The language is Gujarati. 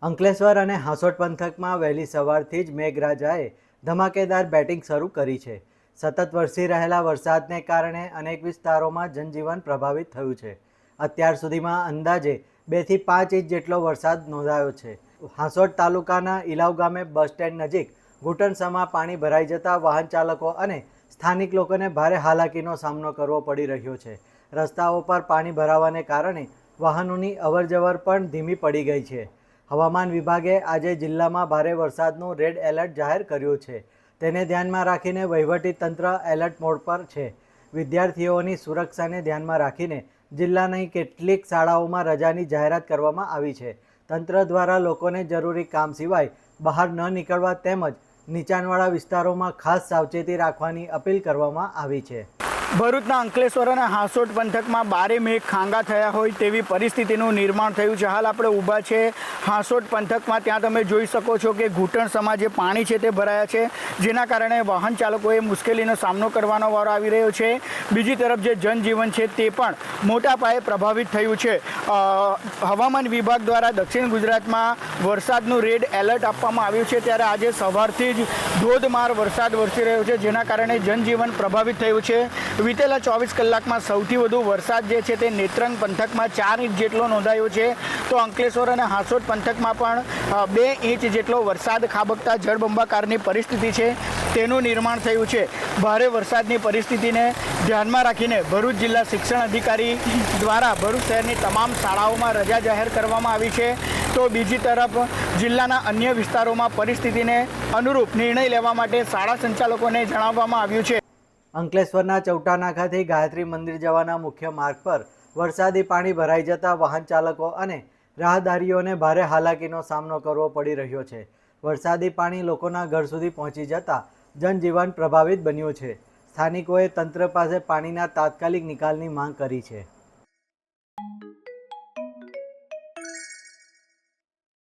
અંકલેશ્વર અને હાંસોટ પંથકમાં વહેલી સવારથી જ મેઘરાજાએ ધમાકેદાર બેટિંગ શરૂ કરી છે. સતત વરસી રહેલા વરસાદને કારણે અનેક વિસ્તારોમાં જનજીવન પ્રભાવિત થયું છે. અત્યાર સુધીમાં અંદાજે 2 થી 5 ઇંચ જેટલો વરસાદ નોંધાયો છે. હાંસોટ તાલુકાના ઇલાવ ગામે બસ સ્ટેન્ડ નજીક ઘૂંટણસમાં પાણી ભરાઈ જતા વાહન ચાલકો અને સ્થાનિક લોકોને ભારે હાલાકીનો સામનો કરવો પડી રહ્યો છે. રસ્તાઓ પર પાણી ભરાવાને કારણે વાહનોની અવરજવર પણ ધીમી પડી ગઈ છે. હવામાન વિભાગે આજે જિલ્લામાં ભારે વરસાદનું રેડ એલર્ટ જાહેર કર્યું છે. તેને ધ્યાનમાં રાખીને વહીવટી તંત્ર એલર્ટ મોડ પર છે. વિદ્યાર્થીઓની સુરક્ષાને ધ્યાનમાં રાખીને જિલ્લાની કેટલીક શાળાઓમાં રજાની જાહેરાત કરવામાં આવી છે. તંત્ર દ્વારા લોકોને જરૂરી કામ સિવાય બહાર ન નીકળવા તેમજ નીચાણવાળા વિસ્તારોમાં ખાસ સાવચેતી રાખવાની અપીલ કરવામાં આવી છે. ભરૂચના અંકલેશ્વર અને હાંસોટ પંથકમાં બારે મેઘ ખાંગા થયા હોય તેવી પરિસ્થિતિનું નિર્માણ થયું છે. હાલ આપણે ઊભા છે હાંસોટ પંથકમાં. ત્યાં તમે જોઈ શકો છો કે ઘૂંટણસમાં જે પાણી છે તે ભરાયા છે, જેના કારણે વાહન ચાલકોએ મુશ્કેલીનો સામનો કરવાનો વારો આવી રહ્યો છે. બીજી તરફ જે જનજીવન છે તે પણ મોટા પાયે પ્રભાવિત થયું છે. હવામાન વિભાગ દ્વારા દક્ષિણ ગુજરાતમાં વરસાદનું રેડ એલર્ટ આપવામાં આવ્યું છે, ત્યારે આજે સવારથી જ ધોધમાર વરસાદ વરસી રહ્યો છે, જેના કારણે જનજીવન પ્રભાવિત થયું છે. વિતેલા 24 કલાકમાં સૌથી વધુ વરસાદ જે છે તે નેત્રંગ પંથકમાં 4 ઇંચ જેટલો નોંધાયો છે, તો અંકલેશ્વર અને હાંસોટ પંથકમાં પણ 2 ઇંચ જેટલો વરસાદ ખાબકતા જળબંબાકારની પરિસ્થિતિ છે તેનું નિર્માણ થયું છે. ભારે વરસાદની પરિસ્થિતિને ધ્યાનમાં રાખીને ભરૂચ જિલ્લા શિક્ષણ અધિકારી દ્વારા ભરૂચ શહેરની તમામ શાળાઓમાં રજા જાહેર કરવામાં આવી છે. તો બીજી તરફ જિલ્લાના અન્ય વિસ્તારોમાં પરિસ્થિતિને અનુરૂપ નિર્ણય લેવા માટે શાળા સંચાલકોને જણાવવામાં આવ્યું છે. અંકલેશ્વરના ચૌટા નાકાથી ગાયત્રી મંદિર જવાના મુખ્ય માર્ગ પર વરસાદી પાણી ભરાઈ જતા વાહન ચાલકો અને રાહદારીઓને ભારે હાલાકીનો સામનો કરવો પડી રહ્યો છે. વરસાદી પાણી લોકોના ઘર સુધી પહોંચી જતા જનજીવન પ્રભાવિત બન્યું છે. સ્થાનિકોએ તંત્ર પાસે પાણીના તાત્કાલિક નિકાલની માંગ કરી છે.